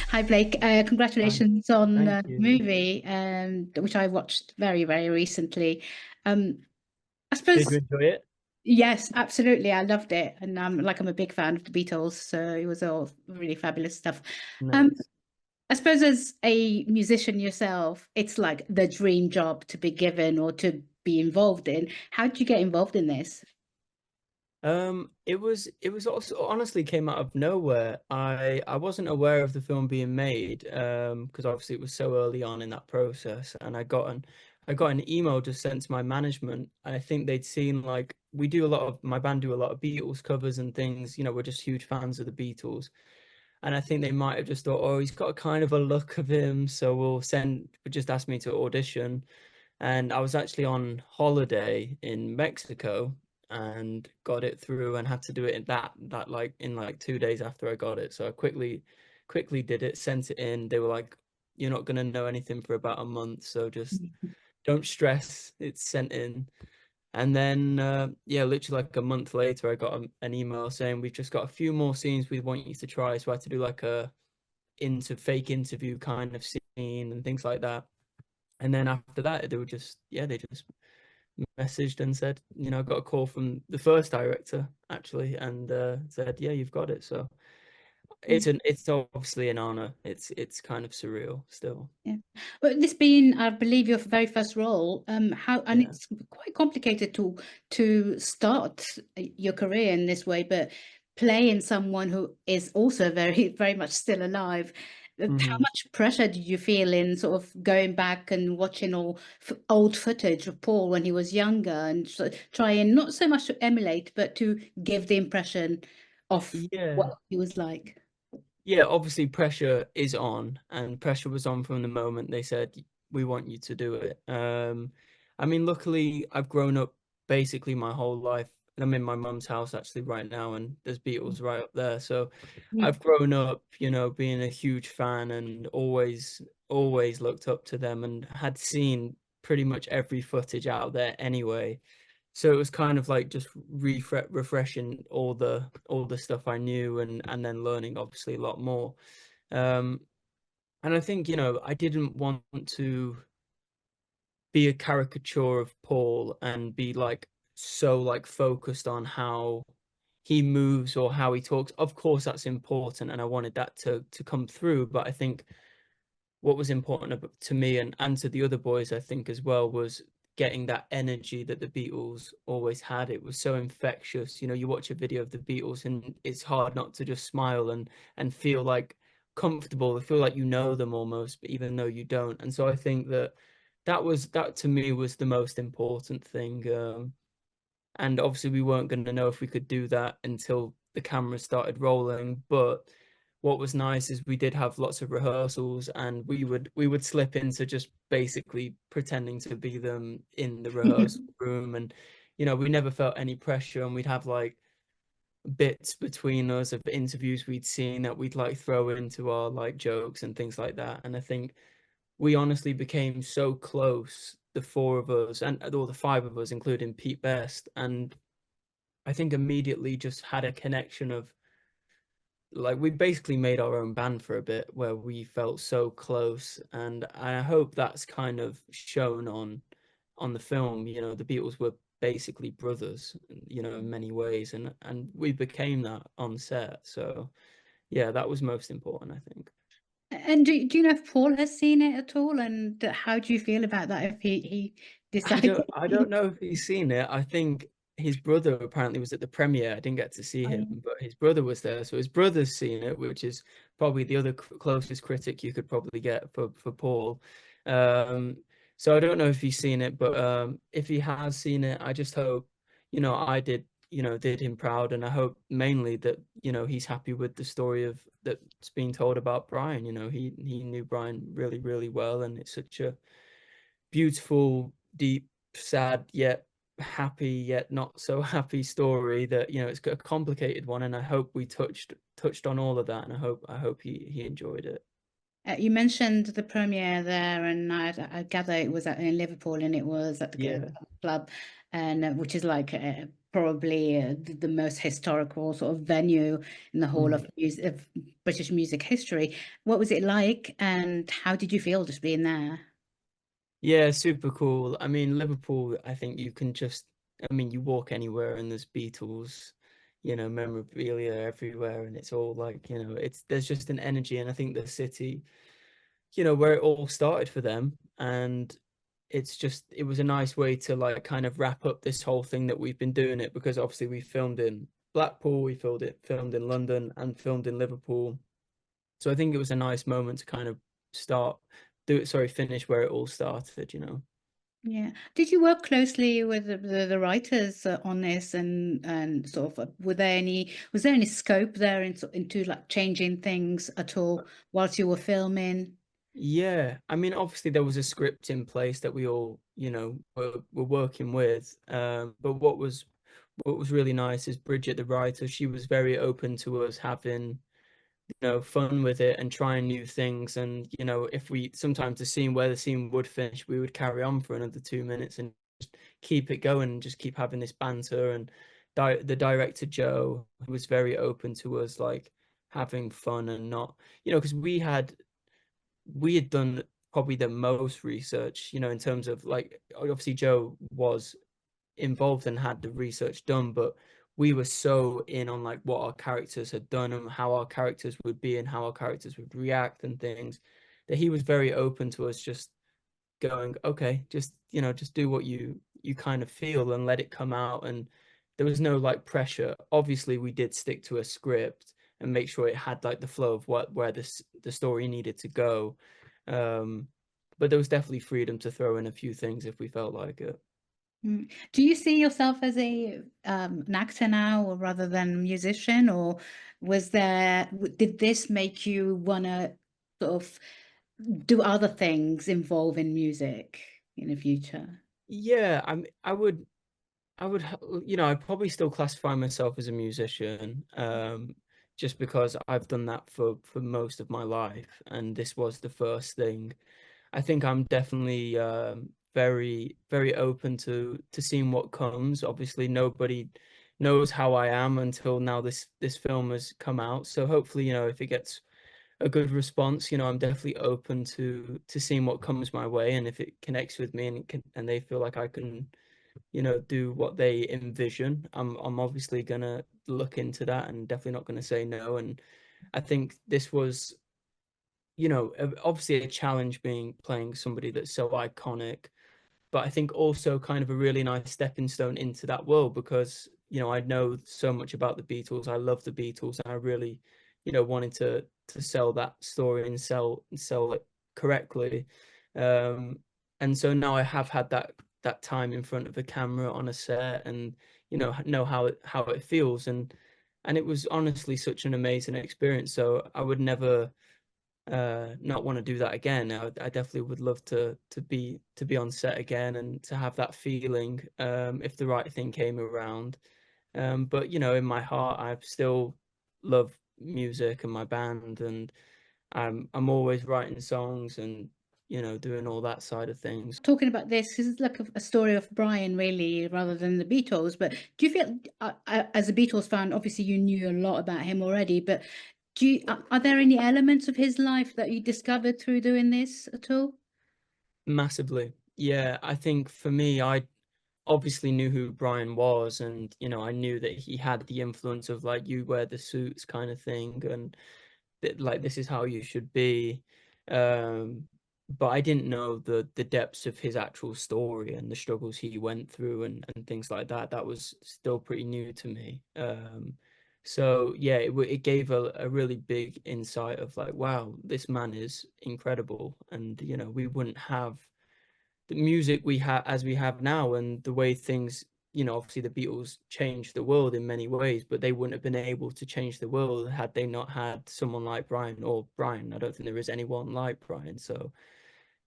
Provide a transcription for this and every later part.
Hi Blake, Hi, congratulations on thank the you. movie, which I watched very, very recently. Um, I Did you suppose, enjoy it? yes, absolutely, I loved it, and I'm a big fan of the Beatles, so it was all really fabulous stuff. Um, Nice. I suppose as a musician yourself, it's like the dream job to be given or to be involved in. How did you get involved in this? It was also honestly came out of nowhere. I wasn't aware of the film being made, because obviously it was so early on in that process, and I got an email just sent to my management, and I think they'd seen like my band do a lot of Beatles covers and things. We're just huge fans of the Beatles. And I think they might have just thought, oh, he's got a kind of a look of him, so just ask me to audition. And I was actually on holiday in Mexico and got it through and had to do it in like 2 days after I got it. So I quickly did it, sent it in. They were like, you're not gonna know anything for about a month, so just don't stress. It's sent in. And then yeah, literally like a month later, I got an email saying we've just got a few more scenes we want you to try. So I had to do like a into fake interview kind of scene and things like that. And then after that, they were just, yeah, they just messaged and said, I got a call from the first director actually, and said, yeah, you've got it. So it's obviously an honor. It's kind of surreal still. Yeah. But this being, I believe, your very first role, how, and Yeah. it's quite complicated to start your career in this way, but playing someone who is also very, very much still alive. How Hmm. much pressure did you feel in sort of going back and watching all f old footage of Paul when he was younger and trying not so much to emulate, but to give the impression of what Yeah. he was like? Yeah, obviously pressure is on, and pressure was on from the moment they said we want you to do it. I mean, luckily I've grown up basically my whole life. I'm in my mum's house actually right now, and there's Beatles right up there. So Mm. I've grown up, being a huge fan and always looked up to them and had seen pretty much every footage out there anyway. So it was kind of like just refreshing all the stuff I knew, and then learning obviously a lot more. Um, and I think, I didn't want to be a caricature of Paul and be like so like focused on how he moves or how he talks. Of course, that's important, and I wanted that to come through. But I think what was important to me and to the other boys, I think as well, was getting that energy that the Beatles always had. It was so infectious. You watch a video of the Beatles and it's hard not to just smile and feel like comfortable, feel like you know them almost, but even though you don't. And so I think that to me was the most important thing. And obviously we weren't going to know if we could do that until the cameras started rolling. But what was nice is we did have lots of rehearsals, and we would slip into just basically pretending to be them in the rehearsal room. And we never felt any pressure, and we'd have like bits between us of interviews we'd seen that we'd like throw into our like jokes and things like that. And I think we honestly became so close, the four of us, and or the five of us, including Pete Best. And I think immediately just had a connection of like we basically made our own band for a bit where we felt so close. And I hope that's kind of shown on the film. The Beatles were basically brothers, in many ways, and we became that on set. So yeah, that was most important, I think. And do you know if Paul has seen it at all? And how do you feel about that if he I decided? don't I don't know if he's seen it. I think his brother apparently was at the premiere. I didn't get to see him, but his brother was there. So his brother's seen it, which is probably the other closest critic you could probably get for Paul. Um, so I don't know if he's seen it, but if he has seen it, I just hope, I did him proud, and I hope mainly that, he's happy with the story of that's being told about Brian. He knew Brian really, really well, and it's such a beautiful, deep, sad yet happy yet not so happy story that it's got a complicated one, and I hope we touched on all of that, and I hope he enjoyed it. You mentioned the premiere there, and I gather it was in Liverpool, and it was at the Yeah. club. and which is like probably the most historical sort of venue in the whole of British music history. What was it like, and how did you feel just being there? Yeah, super cool. I mean, Liverpool, I think you can just, I mean, you walk anywhere and there's Beatles, memorabilia everywhere, and it's all like, there's just an energy. And I think the city, where it all started for them. And it was a nice way to like kind of wrap up this whole thing that we've been doing it, because obviously we filmed in Blackpool, we filmed in London and filmed in Liverpool. So I think it was a nice moment to kind of finish where it all started. Yeah. Did you work closely with the writers on this, and sort of was there any scope there into like changing things at all whilst you were filming? Yeah, I mean, obviously there was a script in place that we all, were working with. But what was really nice is Bridget, the writer, she was very open to us having, fun with it and trying new things. And, if we sometimes the scene would finish, we would carry on for another 2 minutes and just keep it going and just keep having this banter. And the director, Joe, was very open to us like having fun and not, because we had done probably the most research, in terms of like, obviously Joe was involved and had the research done, but we were so in on like what our characters had done and how our characters would be and how our characters would react and things, that he was very open to us just going, okay, just do what you kind of feel and let it come out. And there was no like pressure. Obviously we did stick to a script and make sure it had like the flow of where the story needed to go. um but there was definitely freedom to throw in a few things if we felt like it. Do you see yourself as an actor now, or rather than a musician, or did this make you wanna sort of do other things involving music in the future? Yeah, I would, I'd probably still classify myself as a musician, just because I've done that for most of my life, and this was the first thing. I think I'm definitely very, very open to seeing what comes. Obviously, nobody knows how I am until now this film has come out. So hopefully, if it gets a good response, I'm definitely open to seeing what comes my way, and if it connects with me and and they feel like I can, do what they envision, I'm obviously gonna look into that and definitely not gonna say no. And I think this was, obviously a challenge being playing somebody that's so iconic, but I think also kind of a really nice stepping stone into that world, because I know so much about the Beatles. I love the Beatles, and I really, wanted to sell that story and sell it correctly. Um, and so now I have had that time in front of a camera on a set, and know how it feels. And it was honestly such an amazing experience. So I would never not want to do that again. I definitely would love to be on set again and to have that feeling, if the right thing came around. But in my heart, I still love music and my band, and I'm always writing songs and doing all that side of things. Talking about this is like a story of Brian, really, rather than the Beatles. But do you feel, as a Beatles fan, obviously you knew a lot about him already, but are there any elements of his life that you discovered through doing this at all? Massively. Yeah, I think for me, I obviously knew who Brian was, and I knew that he had the influence of like you wear the suits kind of thing, and that like this is how you should be. um but I didn't know the depths of his actual story and the struggles he went through, and things like that. That was still pretty new to me. So yeah, it gave a really big insight of like, wow, this man is incredible. And we wouldn't have the music we have as we have now, and the way things, obviously the Beatles changed the world in many ways, but they wouldn't have been able to change the world had they not had someone like Brian. Or Brian, I don't think there is anyone like Brian. So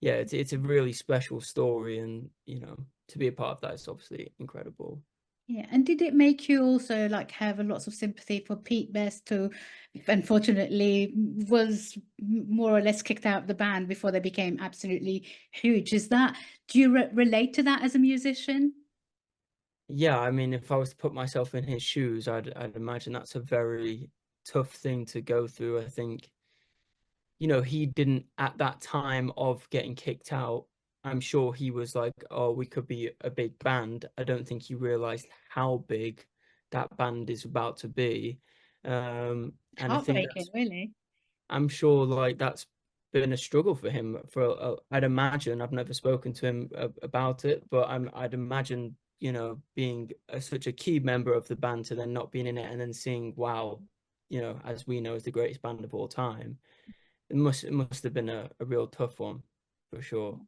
yeah, it's a really special story, and to be a part of that is obviously incredible. Yeah, and did it make you also like have a lots of sympathy for Pete Best, who unfortunately was more or less kicked out of the band before they became absolutely huge? Do you relate to that as a musician? Yeah, I mean, if I was to put myself in his shoes, I'd imagine that's a very tough thing to go through. I think, he didn't, at that time of getting kicked out, I'm sure he was like, oh, we could be a big band. I don't think he realized how big that band is about to be. And I think Heartbreaking, really. I'm sure like that's been a struggle for him I'd imagine. I've never spoken to him about it, but I'd imagine, being such a key member of the band to then not being in it and then seeing, wow, as we know, is the greatest band of all time. It must have been a real tough one for sure.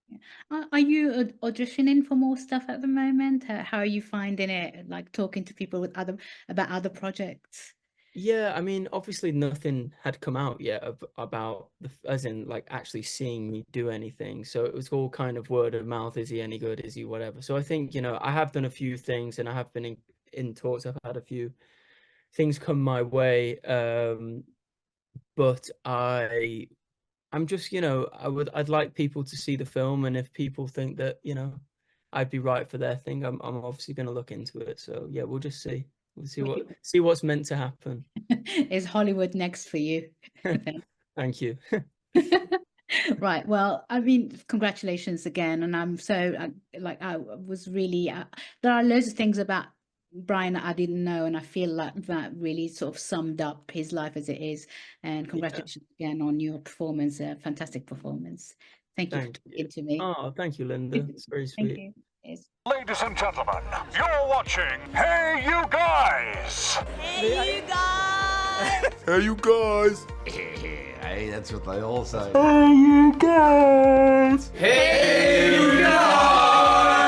Yeah. Are you auditioning for more stuff at the moment? How are you finding it? Like talking to people about other projects? Yeah, I mean, obviously nothing had come out yet about as in like actually seeing me do anything. So it was all kind of word of mouth. Is he any good? Is he whatever? So I think, I have done a few things and I have been in talks. I've had a few things come my way. But I'm just, I'd like people to see the film, and if people think that, I'd be right for their thing, I'm obviously going to look into it. So yeah, we'll just see. We'll see what's meant to happen. Is Hollywood next for you? Thank you. Right. Well, I mean, congratulations again. And I'm so I was really, there are loads of things about Brian that I didn't know. And I feel like that really sort of summed up his life as it is. And Yeah, congratulations again on your performance, a fantastic performance. Thank you for thank talking you. to me. Oh, thank you, Linda. It's very Thank sweet. you. Yes. Ladies and gentlemen, you're watching Hey You Guys! Hey, you guys! Hey you guys! Hey, that's what they all say. Hey you guys! Hey, you guys!